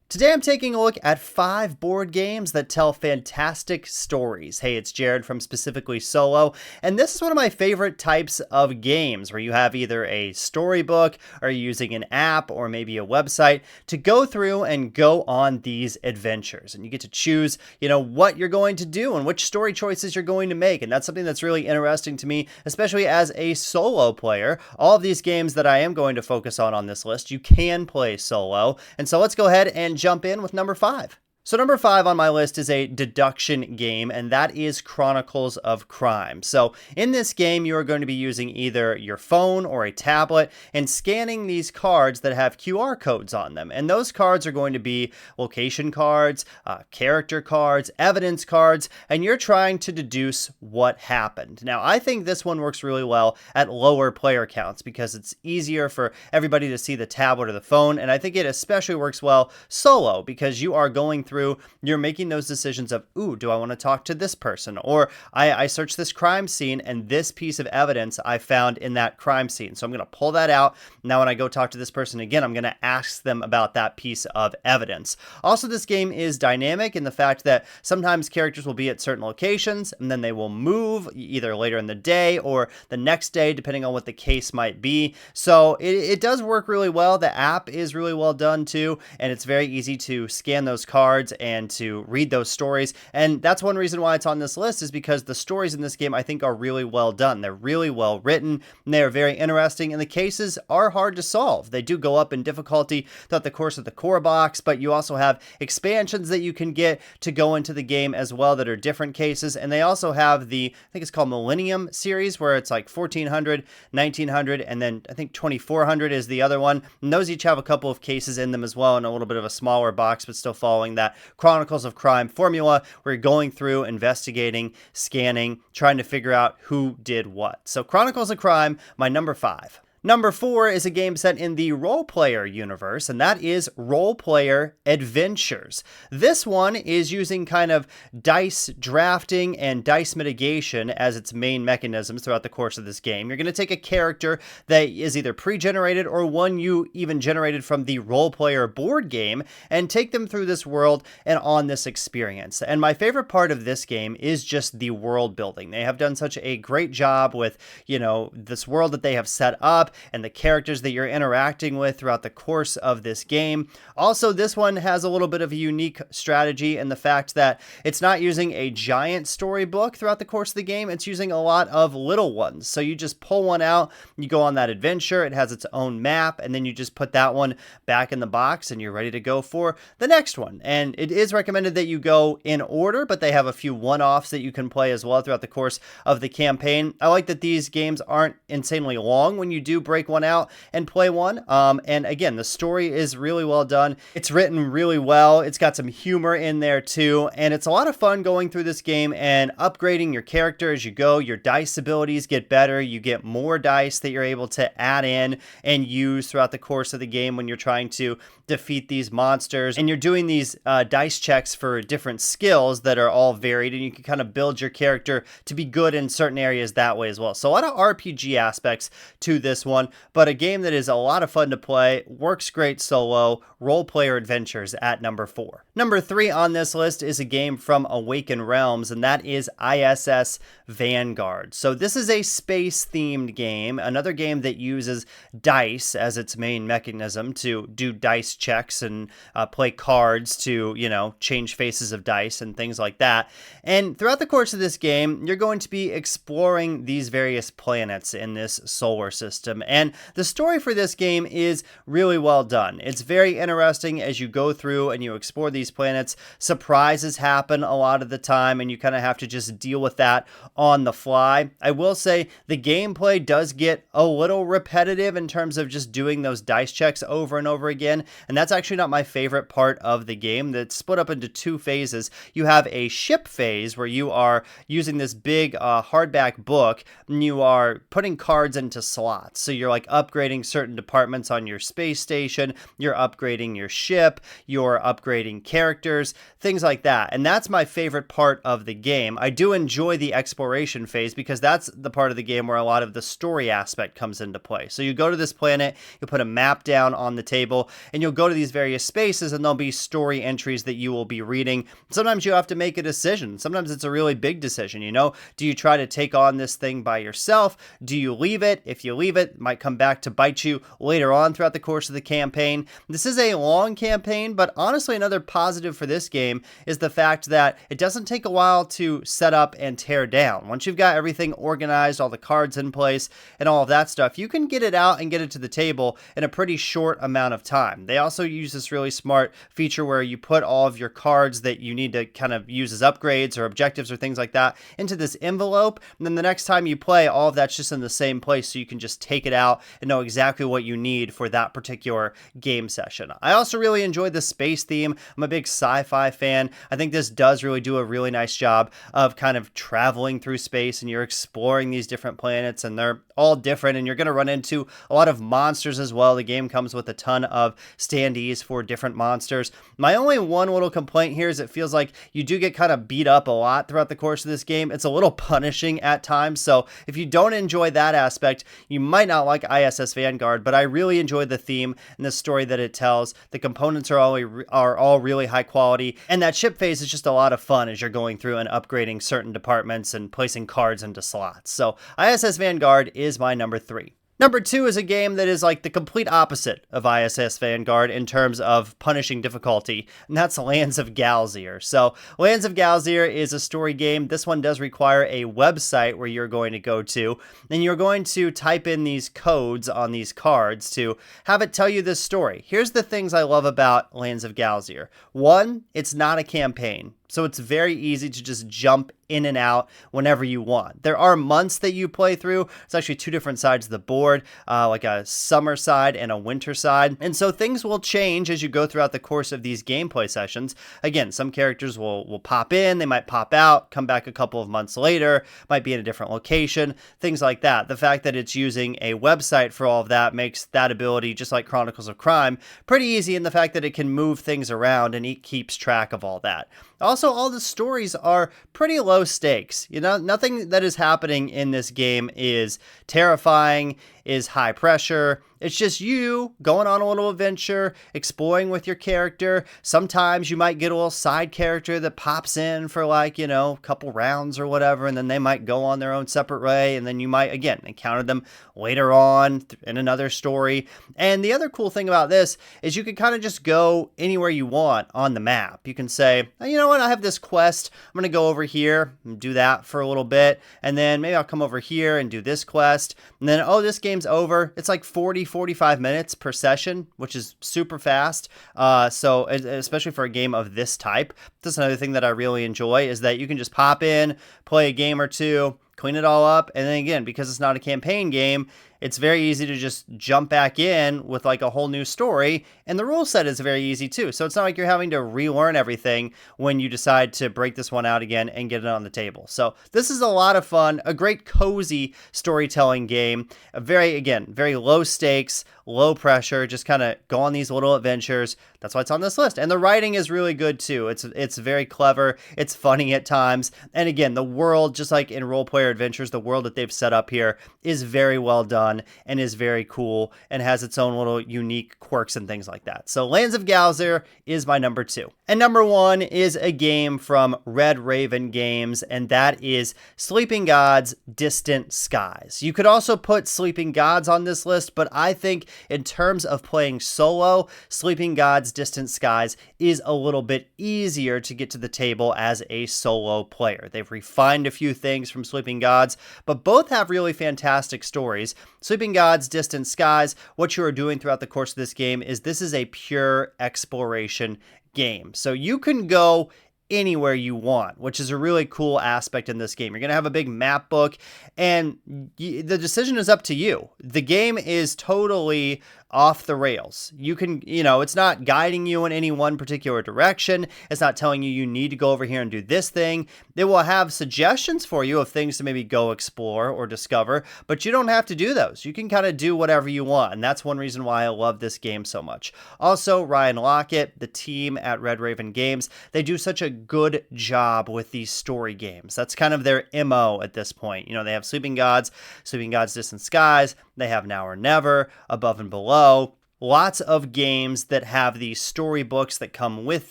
Today I'm taking a look at 5 board games that tell fantastic stories. Hey, it's Jared from Specifically Solo, and this is one of my favorite types of games where you have either a storybook or you're using an app or maybe a website to go through and go on these adventures. And you get to choose, what you're going to do and which story choices you're going to make. And that's something that's really interesting to me, especially as a solo player. All of these games that I am going to focus on this list, you can play solo. And so let's go ahead and jump in with number 5. So number 5 on my list is a deduction game, and that is Chronicles of Crime. So in this game, you are going to be using either your phone or a tablet and scanning these cards that have QR codes on them. And those cards are going to be location cards, character cards, evidence cards, and you're trying to deduce what happened. Now, I think this one works really well at lower player counts because it's easier for everybody to see the tablet or the phone, and I think it especially works well solo because you are going through, you're making those decisions of, ooh, do I want to talk to this person? Or I searched this crime scene and this piece of evidence I found in that crime scene. So I'm going to pull that out. Now, when I go talk to this person again, I'm going to ask them about that piece of evidence. Also, this game is dynamic in the fact that sometimes characters will be at certain locations and then they will move either later in the day or the next day, depending on what the case might be. So it does work really well. The app is really well done too, and it's very easy to scan those cards and to read those stories. And that's one reason why it's on this list, is because the stories in this game I think are really well done. They're really well written, and they are very interesting, and the cases are hard to solve. They do go up in difficulty throughout the course of the core box, but you also have expansions that you can get to go into the game as well that are different cases. And they also have the, I think it's called Millennium series, where it's like 1400, 1900, and then I think 2400 is the other one. And those each have a couple of cases in them as well, and a little bit of a smaller box, but still following that Chronicles of Crime formula where you're going through, investigating, scanning, trying to figure out who did what. So Chronicles of Crime, my number 5. Number 4 is a game set in the Roleplayer universe, and that is Roleplayer Adventures. This one is using kind of dice drafting and dice mitigation as its main mechanisms throughout the course of this game. You're going to take a character that is either pre-generated or one you even generated from the Roleplayer board game and take them through this world and on this experience. And my favorite part of this game is just the world building. They have done such a great job with, this world that they have set up and the characters that you're interacting with throughout the course of this game. Also, this one has a little bit of a unique strategy in the fact that it's not using a giant storybook throughout the course of the game. It's using a lot of little ones. So you just pull one out, you go on that adventure, it has its own map, and then you just put that one back in the box and you're ready to go for the next one. And it is recommended that you go in order, but they have a few one-offs that you can play as well throughout the course of the campaign. I like that these games aren't insanely long when you do break one out and play one. And again, the story is really well done. It's written really well. It's got some humor in there too. And it's a lot of fun going through this game and upgrading your character as you go. Your dice abilities get better. You get more dice that you're able to add in and use throughout the course of the game when you're trying to defeat these monsters. And you're doing these dice checks for different skills that are all varied, and you can kind of build your character to be good in certain areas that way as well. So a lot of RPG aspects to this one, but a game that is a lot of fun to play, works great solo. Roleplayer Adventures at number 4. Number 3 on this list is a game from Awaken Realms, and that is ISS Vanguard. So this is a space-themed game, another game that uses dice as its main mechanism to do dice checks and play cards to, change faces of dice and things like that. And throughout the course of this game, you're going to be exploring these various planets in this solar system. And the story for this game is really well done. It's very interesting as you go through and you explore these planets. Surprises happen a lot of the time, and you kind of have to just deal with that on the fly. I will say the gameplay does get a little repetitive in terms of just doing those dice checks over and over again, and that's actually not my favorite part of the game. That's split up into 2 phases. You have a ship phase where you are using this big hardback book, and you are putting cards into slots. So you're like upgrading certain departments on your space station, you're upgrading your ship, you're upgrading characters, things like that. And that's my favorite part of the game. I do enjoy the exploration phase because that's the part of the game where a lot of the story aspect comes into play. So you go to this planet, you put a map down on the table, and you'll go to these various spaces and there'll be story entries that you will be reading. Sometimes you have to make a decision. Sometimes it's a really big decision, you know? Do you try to take on this thing by yourself? Do you leave it? If you leave it, it might come back to bite you later on throughout the course of the campaign. This is a long campaign, but honestly, another positive for this game is the fact that it doesn't take a while to set up and tear down. Once you've got everything organized, all the cards in place, and all of that stuff, you can get it out and get it to the table in a pretty short amount of time. They also use this really smart feature where you put all of your cards that you need to kind of use as upgrades or objectives or things like that into this envelope, and then the next time you play, all of that's just in the same place, so you can just take it out and know exactly what you need for that particular game session. I also really enjoyed the space theme. I'm a big sci-fi fan. I think this does really do a really nice job of kind of traveling through space, and you're exploring these different planets, and they're all different, and you're going to run into a lot of monsters as well. The game comes with a ton of standees for different monsters. My only one little complaint here is it feels like you do get kind of beat up a lot throughout the course of this game. It's a little punishing at times, so if you don't enjoy that aspect, you might not like ISS Vanguard, but I really enjoyed the theme and the story that it tells. The components are all really high quality, and that ship phase is just a lot of fun as you're going through and upgrading certain departments and placing cards into slots. So ISS Vanguard is my number 3. Number 2 is a game that is like the complete opposite of ISS Vanguard in terms of punishing difficulty, and that's Lands of Galier. So Lands of Galier is a story game. This one does require a website where you're going to go to, and you're going to type in these codes on these cards to have it tell you this story. Here's the things I love about Lands of Galier. One, it's not a campaign. So it's very easy to just jump in and out whenever you want. There are months that you play through. It's actually 2 different sides of the board, like a summer side and a winter side. And so things will change as you go throughout the course of these gameplay sessions. Again, some characters will pop in, they might pop out, come back a couple of months later, might be in a different location, things like that. The fact that it's using a website for all of that makes that ability, just like Chronicles of Crime, pretty easy in the fact that it can move things around and it keeps track of all that. Also, all the stories are pretty low stakes. You know, nothing that is happening in this game is terrifying, is high pressure. It's just you going on a little adventure, exploring with your character. Sometimes you might get a little side character that pops in for like, you know, a couple rounds or whatever, and then they might go on their own separate way, and then you might, again, encounter them later on in another story. And the other cool thing about this is you can kind of just go anywhere you want on the map. You can say, you know what, I have this quest. I'm going to go over here and do that for a little bit, and then maybe I'll come over here and do this quest, and then, oh, this game's over. It's like 45 minutes per session, which is super fast. So especially for a game of this type, that's another thing that I really enjoy is that you can just pop in, play a game or two, clean it all up, and then again, because it's not a campaign game, it's very easy to just jump back in with like a whole new story, and the rule set is very easy too. So it's not like you're having to relearn everything when you decide to break this one out again and get it on the table. So this is a lot of fun, a great cozy storytelling game, very low stakes, low pressure, just kind of go on these little adventures. That's why it's on this list. And the writing is really good too. It's very clever. It's funny at times. And again, the world, just like in Roleplayer Adventures, the world that they've set up here is very well done and is very cool and has its own little unique quirks and things like that. So Lands of Galier is my number 2. And number 1 is a game from Red Raven Games, and that is Sleeping Gods Distant Skies. You could also put Sleeping Gods on this list, but I think in terms of playing solo, Sleeping Gods Distant Skies is a little bit easier to get to the table as a solo player. They've refined a few things from Sleeping Gods, but both have really fantastic stories. Sleeping Gods Distant Skies, what you are doing throughout the course of this game is this is a pure exploration game. So you can go anywhere you want, which is a really cool aspect in this game. You're going to have a big map book, and the decision is up to you. The game is totally off the rails. You can, it's not guiding you in any one particular direction. It's not telling you you need to go over here and do this thing. They will have suggestions for you of things to maybe go explore or discover, but you don't have to do those. You can kind of do whatever you want, and that's one reason why I love this game so much. Also, Ryan Lockett, the team at Red Raven Games, they do such a good job with these story games. That's kind of their MO at this point. They have Sleeping Gods Distant Skies, they have Now or Never, Above and Below, lots of games that have these storybooks that come with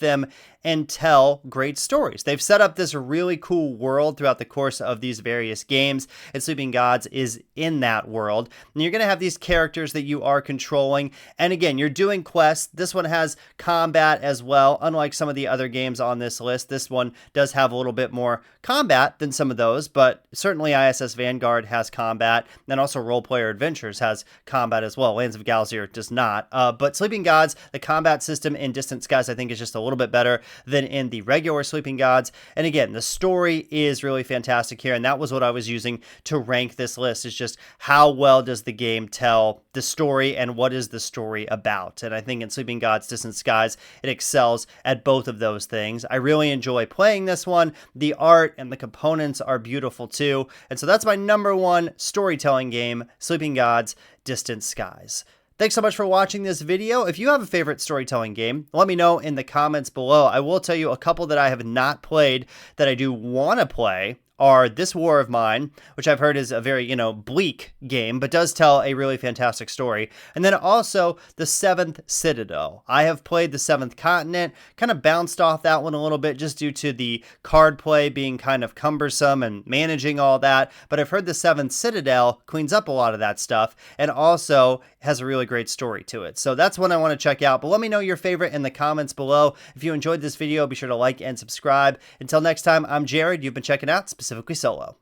them and tell great stories. They've set up this really cool world throughout the course of these various games, and Sleeping Gods is in that world. And you're going to have these characters that you are controlling. And again, you're doing quests. This one has combat as well. Unlike some of the other games on this list, this one does have a little bit more combat than some of those, but certainly ISS Vanguard has combat, and also Roleplayer Adventures has combat as well. Lands of Galier does not. But Sleeping Gods, the combat system in Distant Skies, I think is just a little bit better than in the regular Sleeping Gods. And again, the story is really fantastic here, and that was what I was using to rank this list, is just how well does the game tell the story and what is the story about. And I think in Sleeping Gods Distant Skies, it excels at both of those things. I really enjoy playing this one. The art and the components are beautiful too. And so that's my number one storytelling game, Sleeping Gods Distant Skies. Thanks so much for watching this video. If you have a favorite storytelling game, let me know in the comments below. I will tell you a couple that I have not played that I do want to play are This War of Mine, which I've heard is a very, bleak game, but does tell a really fantastic story. And then also The Seventh Citadel. I have played The Seventh Continent, kind of bounced off that one a little bit just due to the card play being kind of cumbersome and managing all that. But I've heard The Seventh Citadel cleans up a lot of that stuff and also has a really great story to it. So that's one I want to check out. But let me know your favorite in the comments below. If you enjoyed this video, be sure to like and subscribe. Until next time, I'm Jared. You've been checking out Specifically Solo.